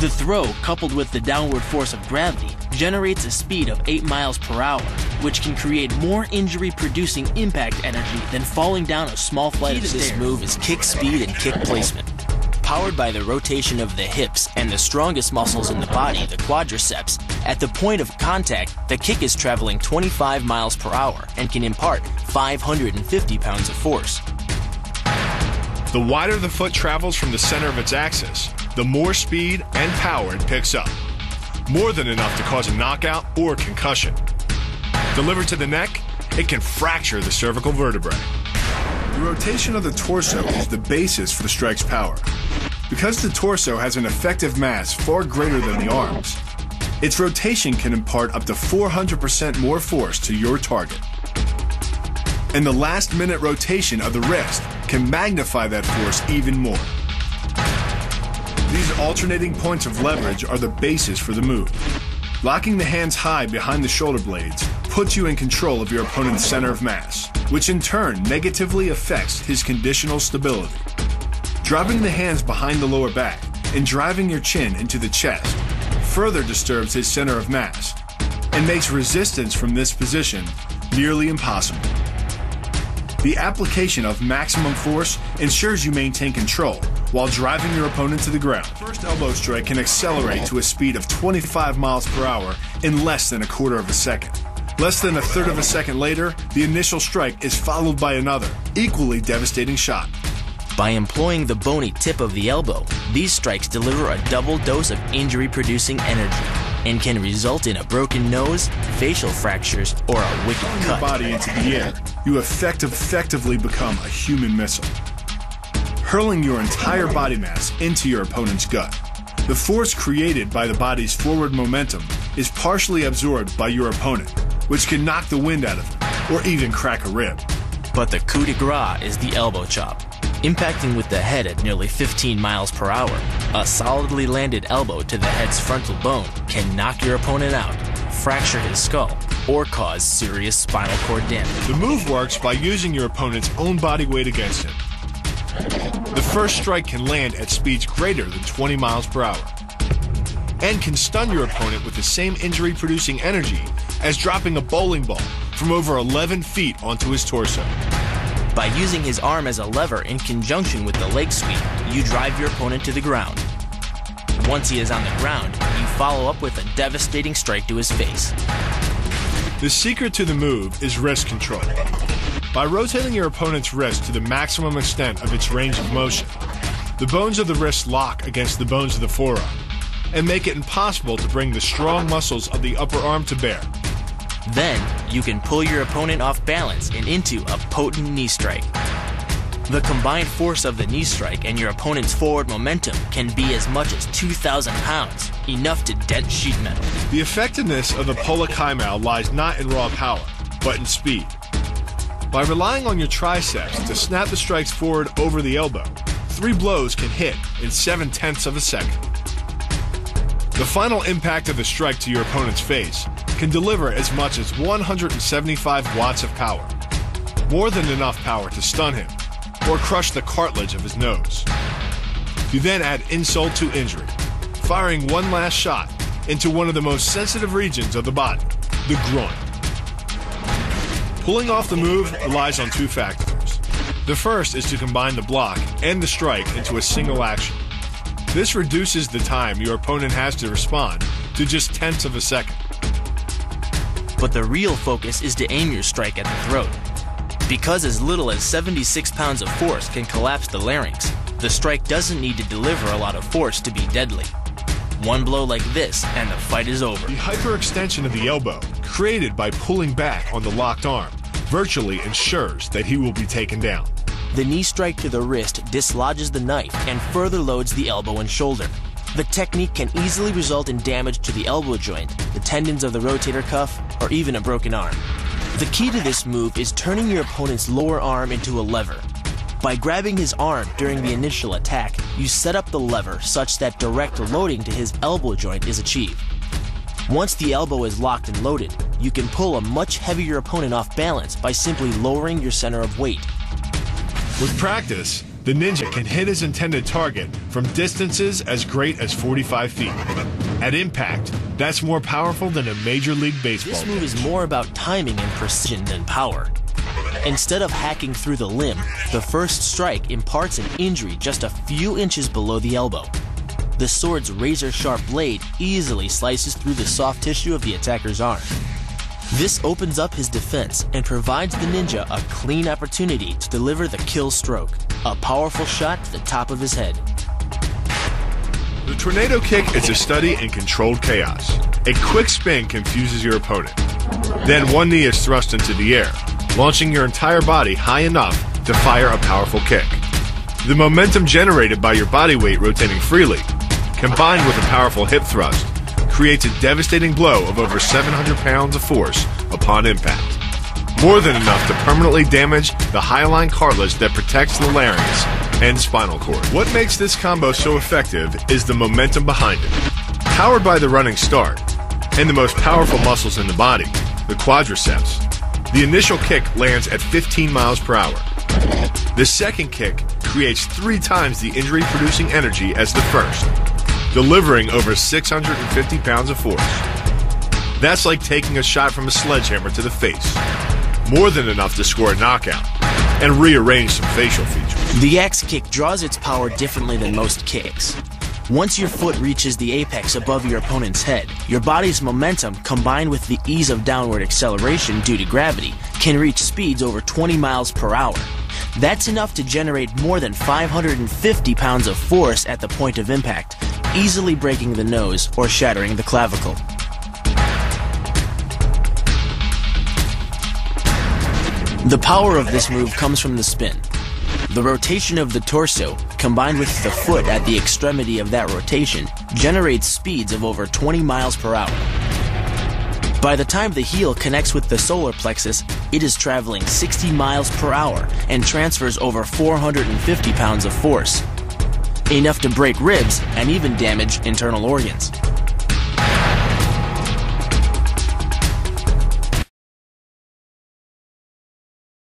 The throw, coupled with the downward force of gravity, generates a speed of 8 miles per hour, which can create more injury-producing impact energy than falling down a small flight of stairs. This move is kick speed and kick placement. Powered by the rotation of the hips and the strongest muscles in the body, the quadriceps, at the point of contact, the kick is traveling 25 miles per hour and can impart 550 pounds of force. The wider the foot travels from the center of its axis, the more speed and power it picks up. More than enough to cause a knockout or concussion. Delivered to the neck, it can fracture the cervical vertebrae. The rotation of the torso is the basis for the strike's power. Because the torso has an effective mass far greater than the arms, its rotation can impart up to 400% more force to your target. And the last-minute rotation of the wrist can magnify that force even more. These alternating points of leverage are the basis for the move. Locking the hands high behind the shoulder blades puts you in control of your opponent's center of mass, which in turn negatively affects his conditional stability. Dropping the hands behind the lower back and driving your chin into the chest further disturbs his center of mass and makes resistance from this position nearly impossible. The application of maximum force ensures you maintain control while driving your opponent to the ground. The first elbow strike can accelerate to a speed of 25 miles per hour in less than a quarter of a second. Less than a third of a second later, the initial strike is followed by another, equally devastating shot. By employing the bony tip of the elbow, these strikes deliver a double dose of injury-producing energy and can result in a broken nose, facial fractures, or a wicked cut. Your body into the air, you effectively become a human missile, hurling your entire body mass into your opponent's gut. The force created by the body's forward momentum is partially absorbed by your opponent, which can knock the wind out of him, or even crack a rib. But the coup de grace is the elbow chop. Impacting with the head at nearly 15 miles per hour, a solidly landed elbow to the head's frontal bone can knock your opponent out, fracture his skull, or cause serious spinal cord damage. The move works by using your opponent's own body weight against him. The first strike can land at speeds greater than 20 miles per hour and can stun your opponent with the same injury-producing energy as dropping a bowling ball from over 11 feet onto his torso. By using his arm as a lever in conjunction with the leg sweep, you drive your opponent to the ground. Once he is on the ground, you follow up with a devastating strike to his face. The secret to the move is wrist control. By rotating your opponent's wrist to the maximum extent of its range of motion, the bones of the wrist lock against the bones of the forearm and make it impossible to bring the strong muscles of the upper arm to bear. Then, you can pull your opponent off balance and into a potent knee strike. The combined force of the knee strike and your opponent's forward momentum can be as much as 2,000 pounds, enough to dent sheet metal. The effectiveness of the Pola Kaimao lies not in raw power, but in speed. By relying on your triceps to snap the strikes forward over the elbow, 3 blows can hit in 7/10 of a second. The final impact of the strike to your opponent's face can deliver as much as 175 watts of power, more than enough power to stun him or crush the cartilage of his nose. You then add insult to injury, firing one last shot into one of the most sensitive regions of the body, the groin. Pulling off the move relies on 2 factors. The first is to combine the block and the strike into a single action. This reduces the time your opponent has to respond to just 1/10 of a second. But the real focus is to aim your strike at the throat. Because as little as 76 pounds of force can collapse the larynx, the strike doesn't need to deliver a lot of force to be deadly. One blow like this and the fight is over. The hyperextension of the elbow, created by pulling back on the locked arm, virtually ensures that he will be taken down. The knee strike to the wrist dislodges the knife and further loads the elbow and shoulder. The technique can easily result in damage to the elbow joint, the tendons of the rotator cuff, or even a broken arm. The key to this move is turning your opponent's lower arm into a lever. By grabbing his arm during the initial attack, you set up the lever such that direct loading to his elbow joint is achieved. Once the elbow is locked and loaded, you can pull a much heavier opponent off balance by simply lowering your center of weight. With practice, the ninja can hit his intended target from distances as great as 45 feet. At impact, that's more powerful than a Major League Baseball This move pitch. is more about timing and precision than power. Instead of hacking through the limb, the first strike imparts an injury just a few inches below the elbow. The sword's razor-sharp blade easily slices through the soft tissue of the attacker's arm. This opens up his defense and provides the ninja a clean opportunity to deliver the kill stroke, a powerful shot to the top of his head. The tornado kick is a study in controlled chaos. A quick spin confuses your opponent. Then one knee is thrust into the air, launching your entire body high enough to fire a powerful kick. The momentum generated by your body weight rotating freely, combined with a powerful hip thrust, creates a devastating blow of over 700 pounds of force upon impact. More than enough to permanently damage the hyaline cartilage that protects the larynx and spinal cord. What makes this combo so effective is the momentum behind it. Powered by the running start and the most powerful muscles in the body, the quadriceps, the initial kick lands at 15 miles per hour. The second kick creates 3 times the injury-producing energy as the first, delivering over 650 pounds of force. That's like taking a shot from a sledgehammer to the face. More than enough to score a knockout and rearrange some facial features. The axe kick draws its power differently than most kicks. Once your foot reaches the apex above your opponent's head, your body's momentum, combined with the ease of downward acceleration due to gravity, can reach speeds over 20 miles per hour. That's enough to generate more than 550 pounds of force at the point of impact, easily breaking the nose or shattering the clavicle. The power of this move comes from the spin. The rotation of the torso, combined with the foot at the extremity of that rotation, generates speeds of over 20 miles per hour. By the time the heel connects with the solar plexus, it is traveling 60 miles per hour and transfers over 450 pounds of force, enough to break ribs and even damage internal organs.